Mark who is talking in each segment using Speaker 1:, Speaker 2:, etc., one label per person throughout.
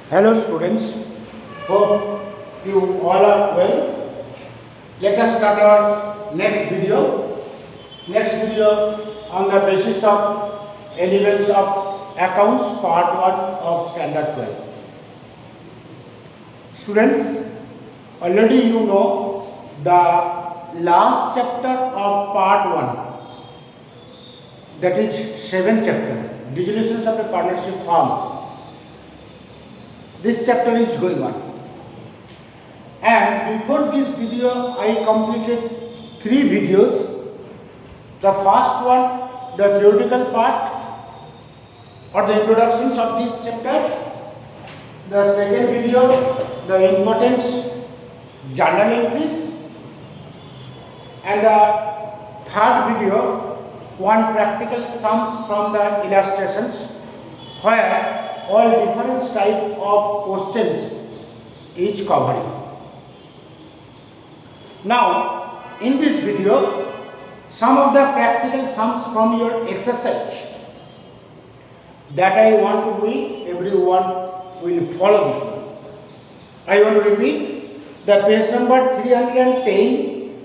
Speaker 1: Hello students, hope you all are well. Let us start our next video. Next video on the basis of elements of accounts part 1 of standard 12. Students, already you know the last chapter of part 1, that is 7th chapter, dissolutions of a partnership firm. This chapter is going on, and before this video I completed 3 videos. The first one, the theoretical part or the introductions of this chapter. The second video, the importance journal entries, and the third video, one practical sums from the illustrations, where all different type of questions is covering. Now, in this video, some of the practical sums from your exercise that I want to do it, everyone will follow this one. I want to repeat the page number 310,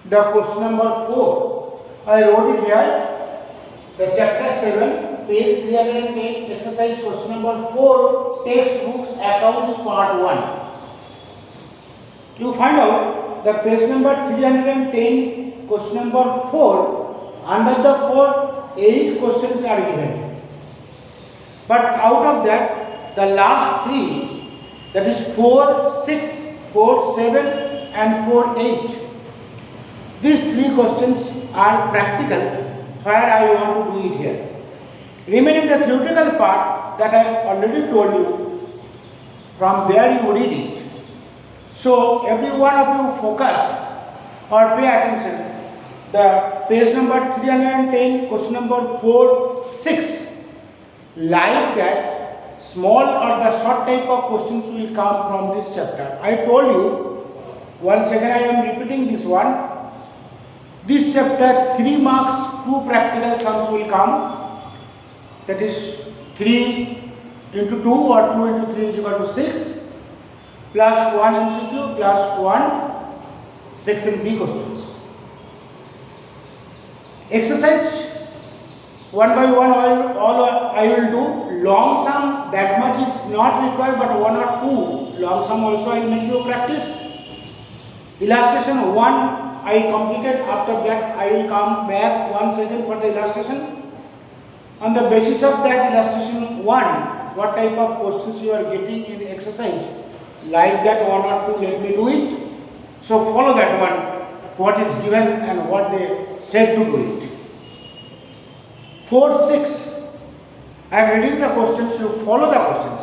Speaker 1: the question number 4. I wrote it here, the chapter 7. Page 310, exercise question number 4, textbooks accounts part 1. You find out the page number 310, question number 4, under the 4, 8 questions are given. But out of that, the last 3, that is 4, 6, 4, 7 and 4, 8. These 3 questions are practical, where I want to do it here. Remaining the theoretical part that I have already told you, from there you read it. So every one of you focus or pay attention. The page number 310, question number 4, 6. Like that, small or the short type of questions will come from this chapter. I told you, once again I am repeating this one. This chapter 3 marks, 2 practical sums will come. That is 3 into 2 or 2 into 3 is equal to 6, plus 1 MCQ plus 1 section B questions. Exercise one by one I will do. Long sum, that much is not required, but 1 or 2 long sum also I will make you practice. Illustration 1 I completed. After that I will come back once again for the illustration. On the basis of that illustration 1, what type of questions you are getting in exercise, like that 1 or 2, let me do it. So follow that one, what is given and what they said to do it. 4, 6, I am reading the questions, you follow the questions.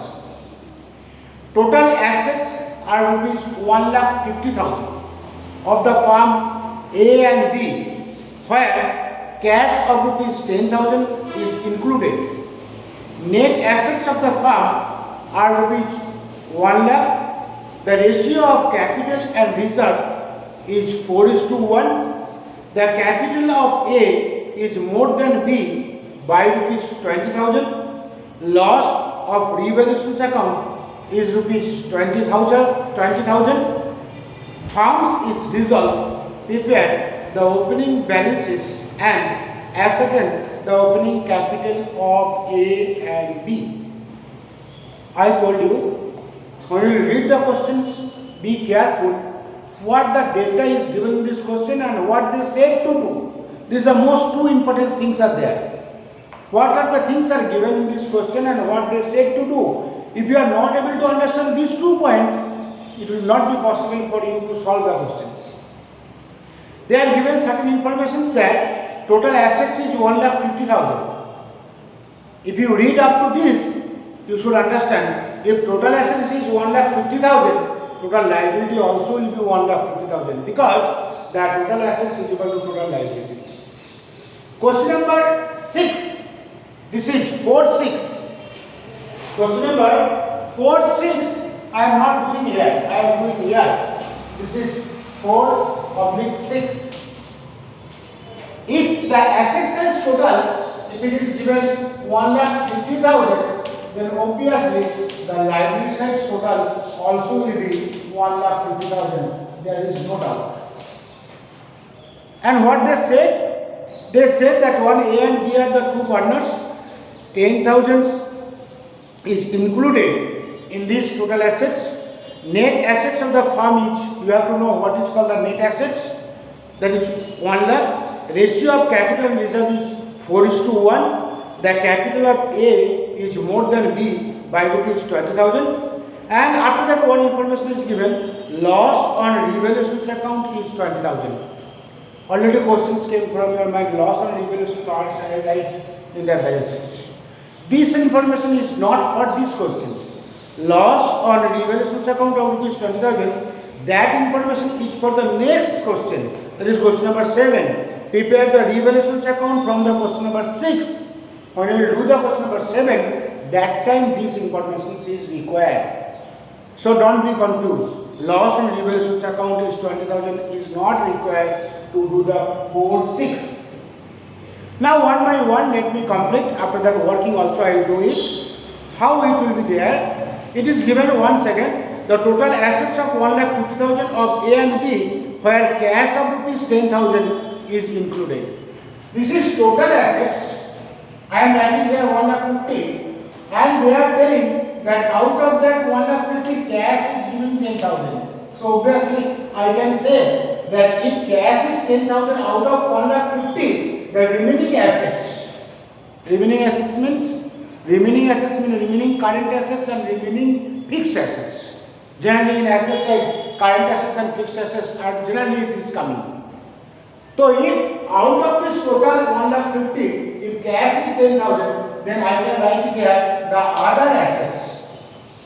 Speaker 1: Total assets are rupees 1,50,000 of the firm A and B, where cash of rupees 10,000 is included. Net assets of the firm are rupees 1 lakh. The ratio of capital and reserve is 4:1. The capital of A is more than B by rupees 20,000. Loss of revaluations account is rupees 20,000. Firms is dissolved. Prepare the opening balances and ascertain the opening capital of A and B. I told you, when you read the questions, be careful what the data is given in this question and what they said to do. These are most 2 important things are there. What are the things are given in this question and what they said to do. If you are not able to understand these 2 points, it will not be possible for you to solve the questions. They are given certain information that total assets is 1,50,000. If you read up to this, you should understand, if total assets is 1,50,000, total liability also will be 1,50,000, because the total assets is equal to total liability. Question number 6, this is 4, 6. Question number 4, 6, I am not doing here, I am doing here. This is 4/6. If the asset size total, if it is given 1,50,000, then obviously the liability side total also will be 1,50,000. There is no doubt. And what they said? They said that one A and B are the two partners. 10,000 is included in these total assets. Net assets of the firm is, you have to know what is called the net assets. That is 1 lakh. Ratio of capital and reserve is 4:1. The capital of A is more than B by rupees 20,000. And after that one information is given, loss on revaluations account is 20,000. Already questions came from your mind, loss on revaluations are analyzed in the balance sheet. This information is not for these questions. Loss on revaluations account of rupees 20,000, that information is for the next question. That is question number 7. Prepare the revaluations account from the question number 6. When you will do the question number 7, that time this information is required. So don't be confused. Loss on revaluations account is 20,000 is not required to do the 4, 6. Now one by one let me complete. After that working also I will do it. How it will be there? It is given once again the total assets of 1,50,000 of A and B where cash of rupees 10,000 is included. This is total assets. I am writing here 1,50,000 and they are telling that out of that 1,50,000 cash is given 10,000. So obviously I can say that if cash is 10,000 out of 1,50,000, the remaining assets means remaining current assets and remaining fixed assets. Generally in asset side, current assets and fixed assets are generally it is coming. So if out of this total 1,50,000, if cash is 10,000, then I can write it here the other assets.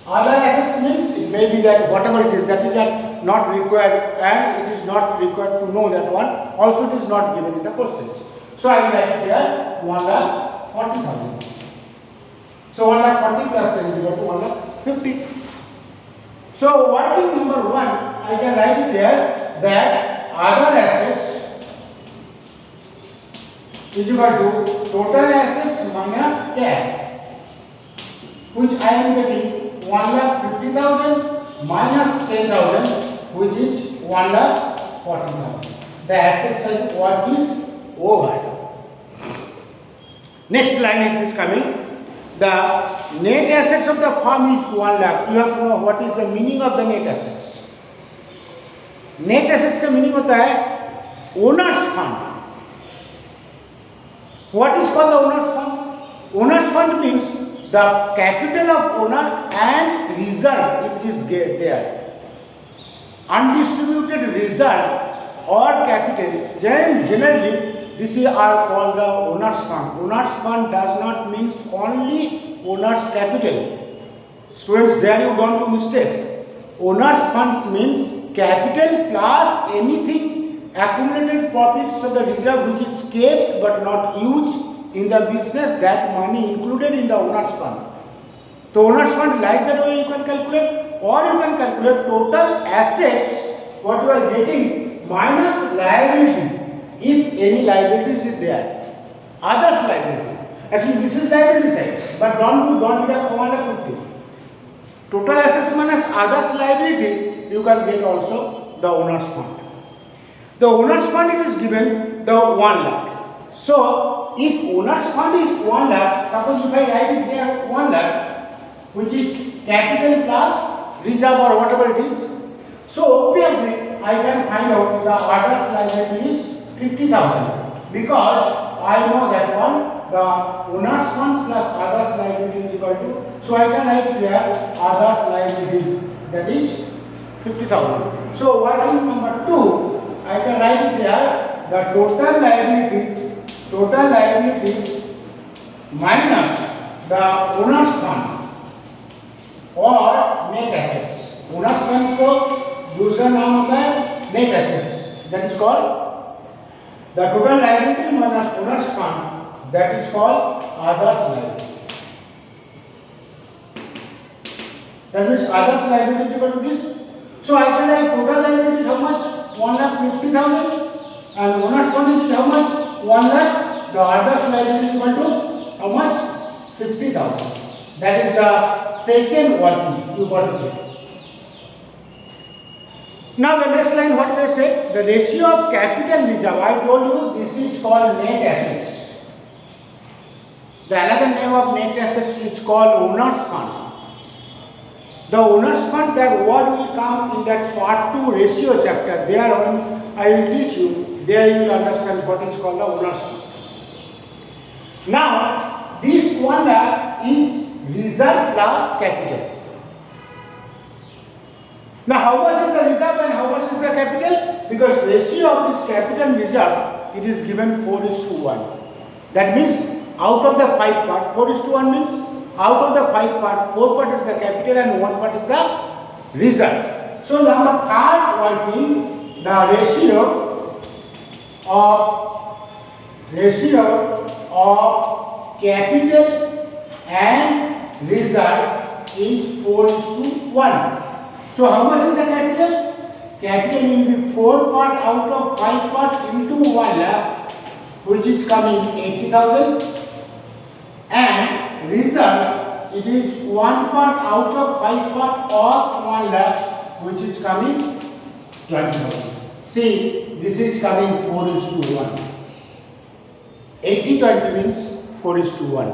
Speaker 1: Other assets means it may be that whatever it is that is not required and it is not required to know that one. Also it is not given in the questions. So I will write it here 1,40,000. So 1,40,000 plus 10 is equal to 1,50,000. So working number 1, I can write it here that other assets is equal to total assets minus cash, which I am getting 1,50,000 minus 10,000, which is 1,40,000. The asset side work is over. Next line it is coming. The net assets of the firm is 1 lakh. You have to know what is the meaning of the net assets. Net assets का meaning होता है owners fund. What is called the owners fund? Owners fund means the capital of owner and reserve if it is there. Undistributed reserve or capital generally this is are called the owners fund. Owners fund does not mean only owners capital. Students, there you don't do mistakes. Owners funds means capital plus anything accumulated profits of the reserve which is kept but not used in the business, that money included in the owners fund. So owners fund like that way you can calculate, or you can calculate total assets what you are getting minus liability. If any liabilities is there, others liability. Actually, this is liability side, but don't deduct 150. Total assets minus others liability, you can get also the owners fund. The owners fund it is given the 1 lakh. So, if owners fund is 1 lakh, suppose if I write it here 1 lakh, which is capital plus reserve or whatever it is. So, obviously, I can find out the others liability is 50,000 because I know that one the owners funds plus others liability is equal to, so I can write here others liabilities, that is 50,000. So working number 2, I can write it here the total liabilities minus the owners fund or net assets. Owners fund को दूसरा नाम होता है net assets, that is called the total liability minus owners fund, that is called others liability. That means others liability is equal to this. So I can write total liability is how much? 1,50,000 and owners fund is how much? 1 lakh. The others liability is equal to how much? 50,000. That is the second working. You got it. Now the next line, what they say? The ratio of capital reserve. I told you this is called net assets. The another name of net assets is called owner's fund. The owner's fund, that word will come in that part 2 ratio chapter. There when I will teach you, there you will understand what is called the owner's fund. Now this 1 lakh is reserve plus capital. Now how much is the reserve and how much is the capital? Because ratio of this capital and reserve, it is given 4:1. That means out of the 5 part, 4:1 means out of the 5 part, 4 part is the capital and 1 part is the reserve. So number 3rd working, the ratio of capital and reserve is 4:1. So how much is the capital? Capital will be 4 part out of 5 part into 1 lakh, which is coming 80,000, and reserve, it is 1 part out of 5 part of 1 lakh, which is coming 20,000. See, this is coming 4:1. 80-20 means 4:1.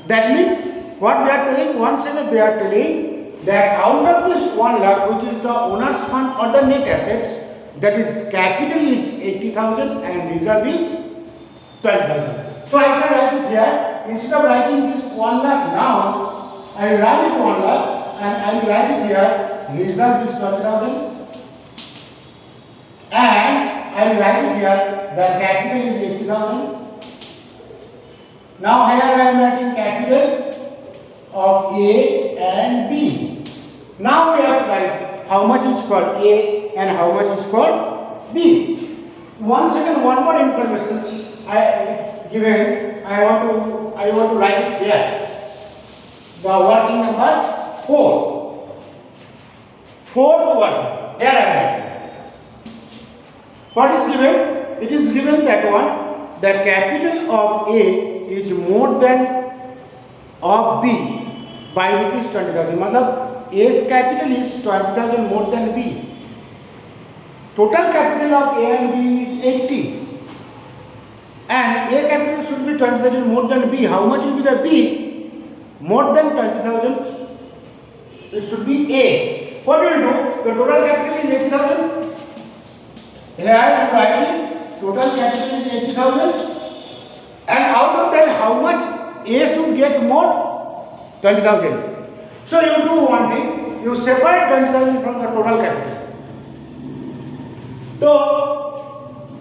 Speaker 1: That means what they are telling, once again they are telling that out of this 1 lakh, which is the owner's fund or the net assets, that is capital is 80,000 and reserve is 12,000. So I can write it here. Instead of writing this 1 lakh now, I will write it 1 lakh and I will write it here. Reserve is 12,000 and I will write it here. The capital is 80,000. Now here I am writing capital of A and B. Now we have to write how much is for A and how much is for B. One more information I want to write it here. The working number 4. 4th one. There I am writing. What is given? It is given that one. The capital of A is more than of B by rupees 20,000. Matlab A's capital is 20,000 more than B. Total capital of A and B is 80. And A capital should be 20,000 more than B. How much will be the B? More than 20,000. It should be A. What will do? The total capital is 80,000. Here I am writing total capital is 80,000. And out of that, how much A should get more? 20,000. So you do one thing. You separate 20,000 from the total capital. So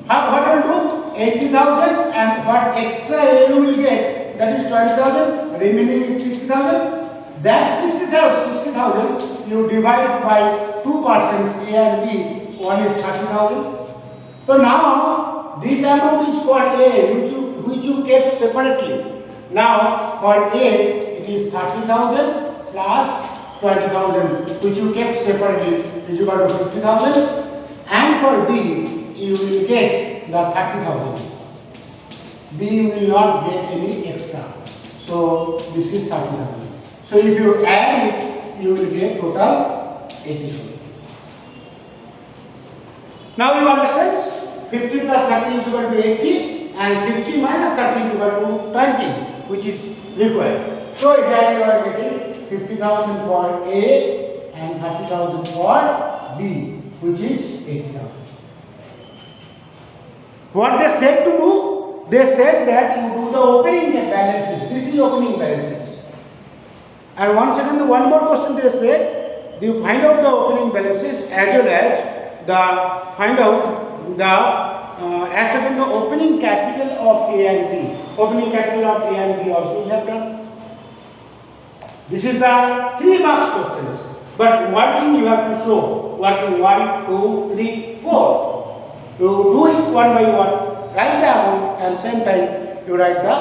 Speaker 1: what will do? 80,000 and what extra A you will get, that is 20,000, remaining is 60,000. That 60,000 you divide by 2 persons A and B, one is 30,000. So now this amount is for A which you kept separately. Now for A it is 30,000 plus 20,000 which you kept separately is equal to 50,000, and for B you will get the 30,000. B will not get any extra. So this is 30,000. So if you add it, you will get total 80,000. Now you understand? 50 plus 30 is equal to 80 and 50 minus 30 is equal to 20, which is required. So here you are getting 50,000 for A and 30,000 for B, which is 80,000. What they said to do? They said that you do the opening balances. This is opening balances. And one more question they said, you find out the opening balances as well as the find out the asset in the opening capital of A and B. Opening capital of A and B also we have done. This is the 3 marks questions. But working you have to show. Working 1, 2, 3, 4. You do it one by one, write the amount and same time you write the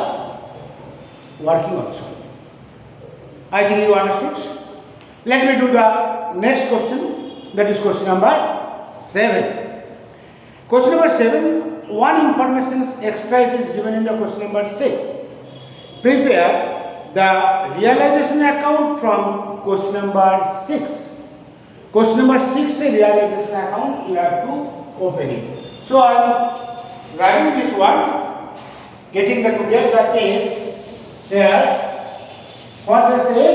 Speaker 1: working also. I think you understood. Let me do the next question, that is question number 7. Question number 7, one information extra is given in the question number 6. Prepare the realization account from question number 6. Question number 6 is realization account, you have to open it. So I am writing this one, getting the to get the case here. What they say?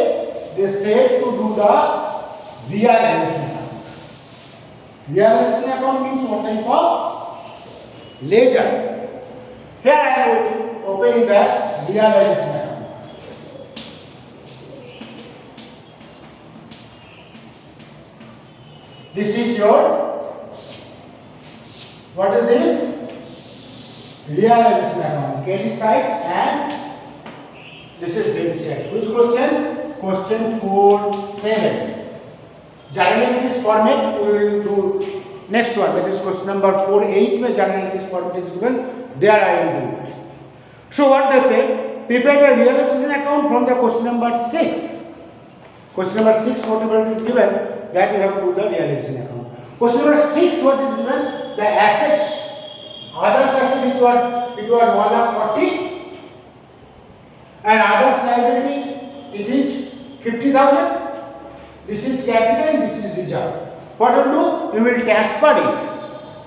Speaker 1: They say to do the realization account. Realization account means what type of ledger. Here I am opening the realization account. This is your, what is this? Realization account, credit side and this is debit side. Which question? Question 4-7. Journal entries format we will do next one, that is question number 4-8 where journal entries format is given, there I will do it. So what they say, prepare the realization account from the question number 6. Question number 6 whatever is given, that you have to do the realization account. Question number 6 what is given, the assets, others assets it was 1,40,000 and others liability it is 50,000. This is capital, this is reserve. What will do? You will transfer it.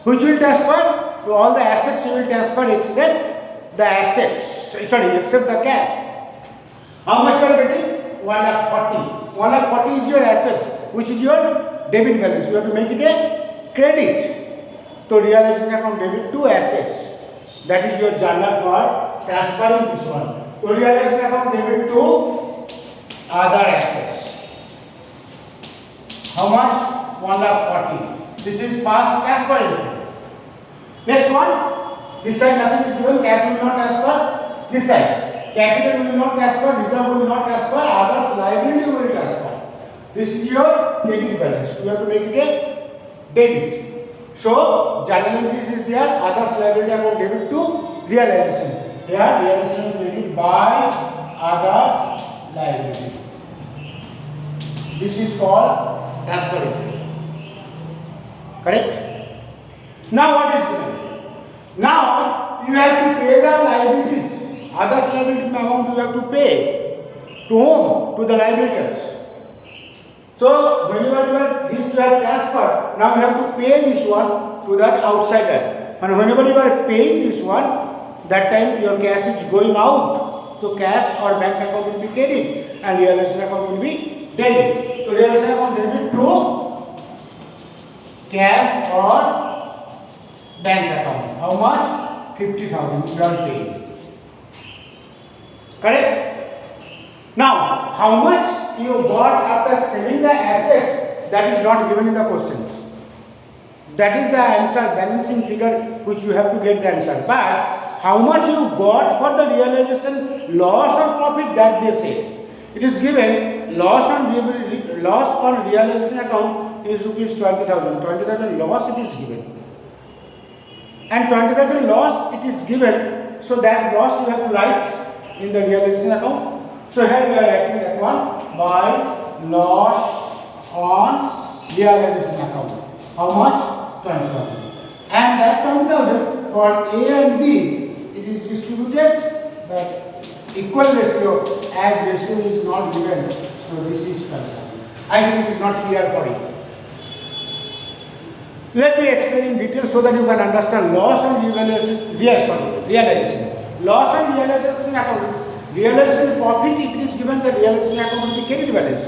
Speaker 1: Which will transfer? To all the assets you will transfer except the assets. Sorry, except the cash. How much you are getting? 1,40,000. 1,40,000 is your assets, which is your debit balance. You have to make it a credit. So realization account debit to assets. That is your journal for transferring this one. So realization account debit to other assets. How much? 1,40,000. This is fast transfer entry. Next one, this side nothing is given, cash will not transfer. This side, capital will not transfer, reserve will not transfer, others liability will transfer. This is your credit balance. You have to make it a debit. So journal entries is there, others liability account debit to realization. Here realization credit by others liability. This is called transfer entry. Correct? Now what is given? Now you have to pay the liabilities. Others liability amount you have to pay. To whom? To the liabilities. So whenever this you have transferred, now you have to pay this one to that outsider. And whenever you are paying this one, that time your cash is going out. So cash or bank account will be credit and realization account will be debit. So realization account debit to cash or bank account. How much? 50,000 you are paying. Correct? Now, how much you got after selling the assets, that is not given in the questions. That is the answer, balancing figure which you have to get the answer. But how much you got for the realization loss or profit, that they say. It is given loss on realization account is rupees 20,000. 20,000 loss it is given. And 20,000 loss it is given, so that loss you have to write in the realization account. So here we are writing that one by loss on realization account. How much? 20,000. And that 20,000 for A and B, it is distributed but equal ratio, as ratio is not given. So this is concerned. I think it is not clear for you. Let me explain in detail so that you can understand loss on realization. Realization. Loss on realization account. Realization profit if it is given, the realization account will be credit balance.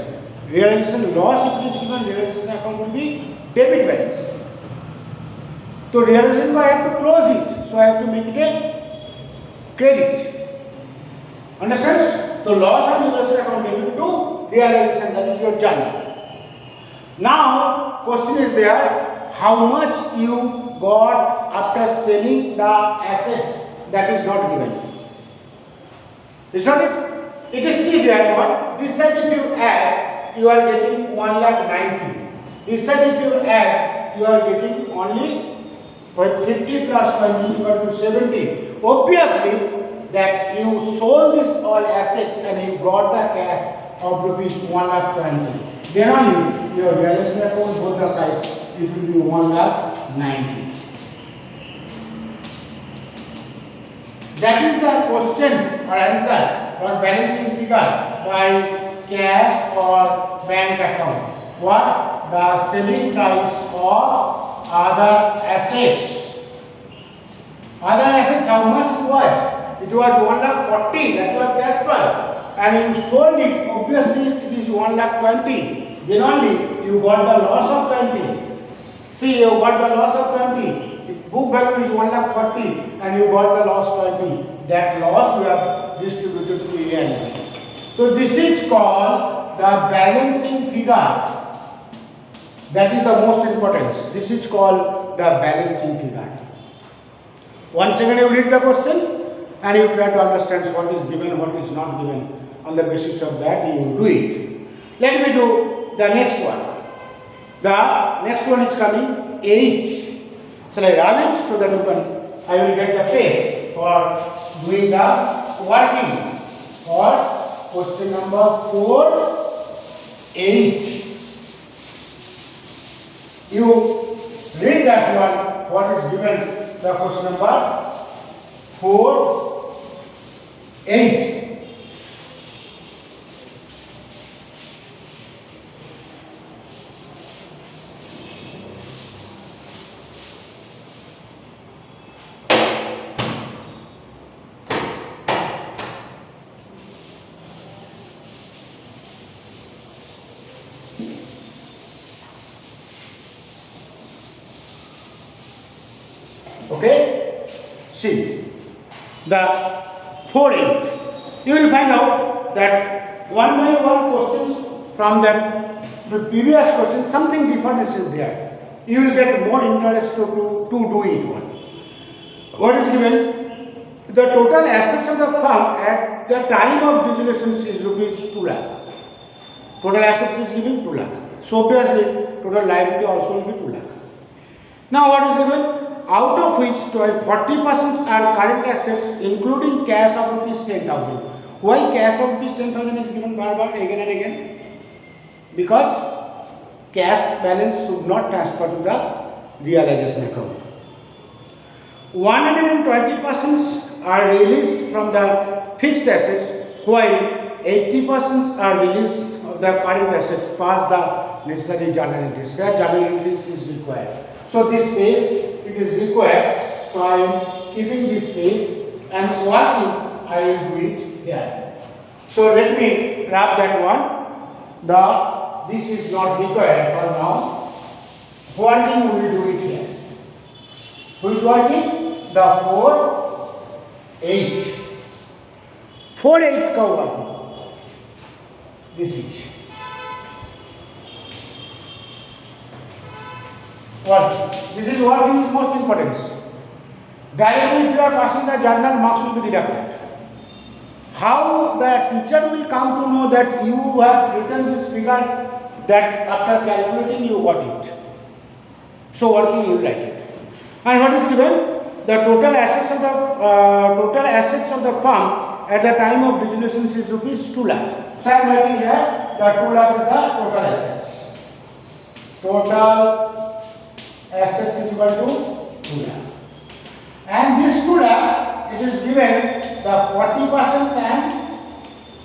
Speaker 1: Realization loss if it is given, realization account will be debit balance. So realization I have to close it. So I have to make it a credit. Understands? So loss on realization account debit to realization, that is your journal. Now question is there. How much you got after selling the assets, that is not given. Is not it? It is see there what? This side if you add, you are getting 1,90,000. This side if you add, you are getting only 50 plus 20 equal to 70. Obviously that you sold this all assets and you got the cash of rupees 1,20,000. Then only your realization account both the sides, it will be 1,90,000. That is the question or answer or balancing figure by cash or bank account. What? The selling price of other assets. Other assets, how much it was? It was 1,40,000, that was cash price. And you sold it, obviously it is 1,20,000. Then only you got the loss of 20. See, you got the loss of 20. If book value is 1,40,000 and you got the loss 20. That loss you have distributed to A and B. So this is called the balancing figure. That is the most important. This is called the balancing figure. Once again you read the questions and you try to understand what is given, what is not given. On the basis of that you do it. Let me do the next one. The next one is coming H. Shall I run it so that I will get the page for doing the working for question number 4H. You read that one, what is given, the question number 4H. Okay, see the 4H. You will find out that one by one questions from the previous question, something different is there. You will get more interest to do it one. What is given? The total assets of the firm at the time of dissolution is rupees 2 lakh. Total assets is given 2 lakh. So obviously total liability also will be 2 lakh. Now what is given? Out of which 40% are current assets including cash of rupees 10,000. Why cash of rupees 10,000 is given bar again and again? Because cash balance should not transfer to the realization account. 120% are released from the fixed assets while 80% are released of the current assets past the necessary journal entries. Where journal entries is required. So this page it is required, so I am keeping this page and working I will do it here. So let me grab that one. This is not required for now. Working we will do it here. Who is working? The 4H. 4H का working. This is. What? This is what is most important. Directly if you are passing the journal, marks will be deducted. How the teacher will come to know that you have written this figure, that after calculating you got it. So working you will write it. And what is given? The total assets of the firm at the time of dissolution is rupees 2 lakh. So I am writing here the 2 lakh is the total assets. Total assets is equal to 2 lakh. And this 2 lakh, it is given the 40% and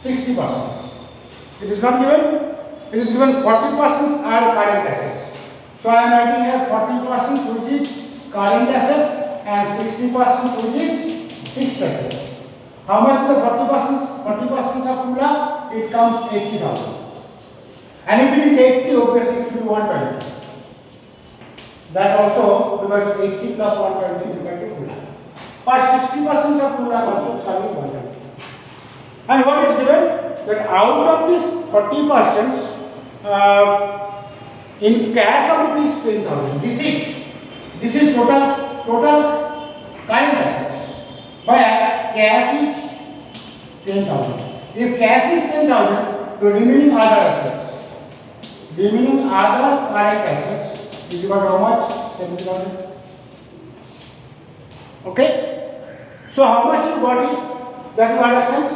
Speaker 1: 60%. It is not given, it is given 40% are current assets. So I am writing here 40% which is current assets and 60% which is fixed assets. How much is the 40%? 40% of 2 lakh, it comes 80,000. And if it is 80, obviously it will be 120. That also, because 80 plus 120 is equal to 2 lakh. But 60% of 2 lakh also is coming 120. And what is given? That out of this 40%, in cash of rupees 10,000. This is total current assets. But cash is 10,000. If cash is 10,000, the remaining other assets, remaining other current assets is equal to how much? 70,000. Okay. So how much you got it? That you understand?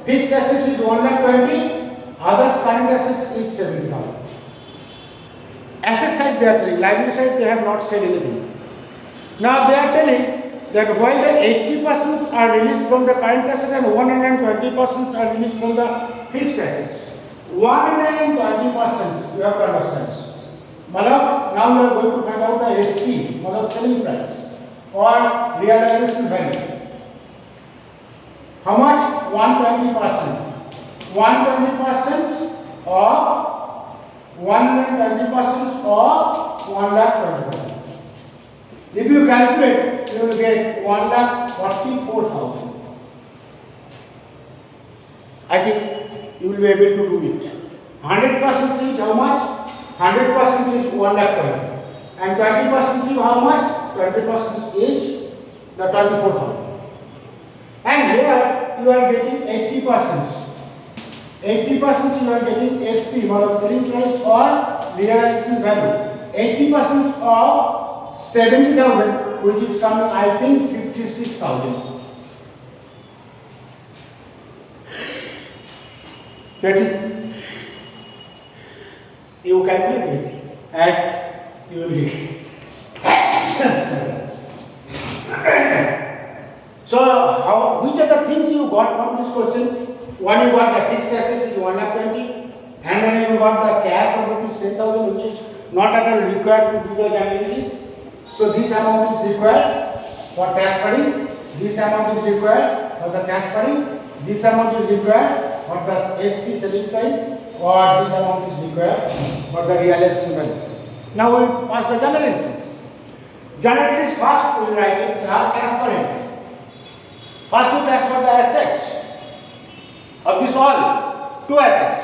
Speaker 1: Fixed assets is 1,20,000. Others current assets is 70,000. Asset side they are telling, liability side they have not said anything. Now they are telling that while the 80% are released from the current asset and 120% are released from the fixed assets. 120% you have to understand. Malab, now you are going to find out the SP, Malab selling price or realization value. How much? 120%. 120% of 120% of 1,20,000. If you calculate, you will get 1,44,000. I think you will be able to do it. 100% is how much? 100% is 1,20,000. And 20% is how much? 20% is the 24,000. And here you are getting 80%. 80% you are getting SP, selling price or realization value. 80% of 70,000, which is coming, I think, 56,000. That is, you calculate it and you will get it. So, which are the things you got from this question? One, you got the fixed asset is 1,20,000, and then you got the cash of ₹10,000, which is not at all required to do the generalities. So, this amount is required for transferring, this amount is required for the transferring, this amount is required for the SP selling price, or this amount is required for the realization value. Now, we will pass the journal entries. Journal entries first we will write it, they are transfer entry. First, we transfer the assets of this all, two assets.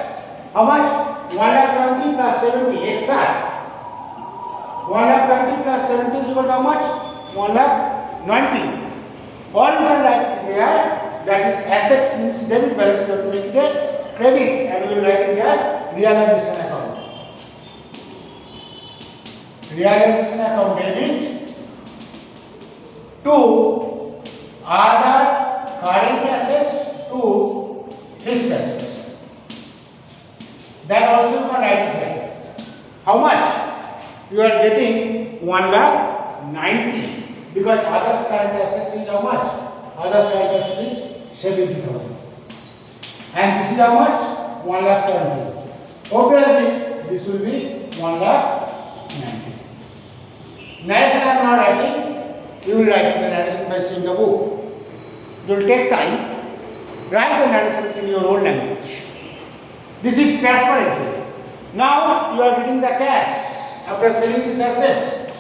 Speaker 1: How much? 1,20,000 plus 70, exact. 1,20,000 plus 70 is equal to how much? 1,90,000. Or you can write here, that is assets means debit balance, you have to make it a credit, and we will write it here, realization account. Realization account debit to other current assets to fixed assets. That also you can write it here. How much? You are getting 1,90,000 because others current assets is how much? Others current assets is 70,000. And this is how much? 1,20,000. Obviously, this will be 1,90,000. Narration I am not writing. You will write the narration by seeing the book. It will take time. Write the narrations in your own language. This is transfer entry. Now you are getting the cash after selling these assets.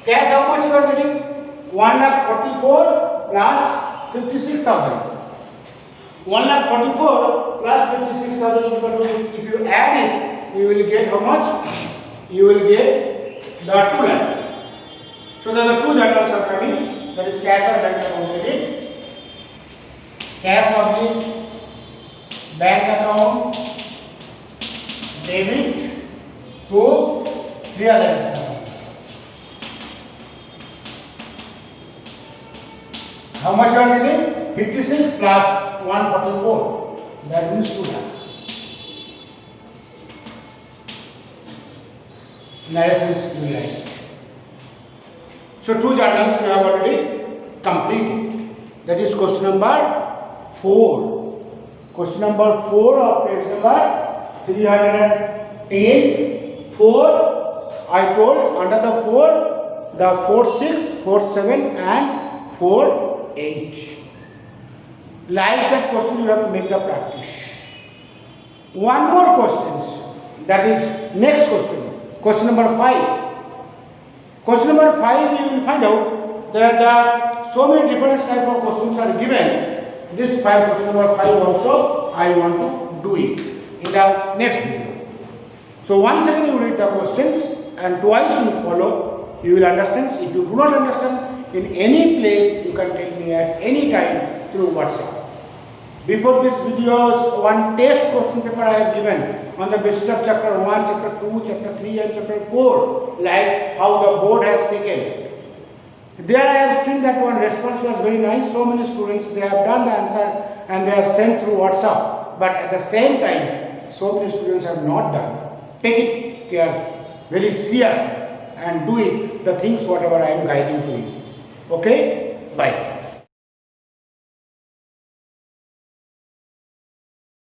Speaker 1: Cash, how much you are getting? 1,44,000 plus 56,000. 1,44,000 plus 56,000 is equal to, if you add it, you will get how much? You will get the 2,00,000. So then the two journals are coming, that is cash or bank account debit. Cash of the bank account debit to realization. How much you are getting? 56 plus 144. That means 2,00,000. Narrations you like. So two journals you have already completed. That is question number 4. Question number 4 of page number 310. 4. I told under the 4, the 4-6, 4-7 and 4-8. Like that question you have to make the practice. One more questions. That is next question. Question number 5. Question number 5 you will find out that so many different type of questions are given. This question number 5 also I want to do it in the next video. So once again you read the questions and twice you follow, you will understand. If you do not understand in any place, you can tell me at any time through WhatsApp. Before this videos, one test question paper I have given on the basis of chapter 1, chapter 2, chapter 3 and chapter 4, like how the board has taken. There I have seen that one response was very nice. So many students, they have done the answer and they have sent through WhatsApp. But at the same time, so many students have not done. Take it care, very serious, and do it, the things whatever I am guiding to you. Okay? Bye.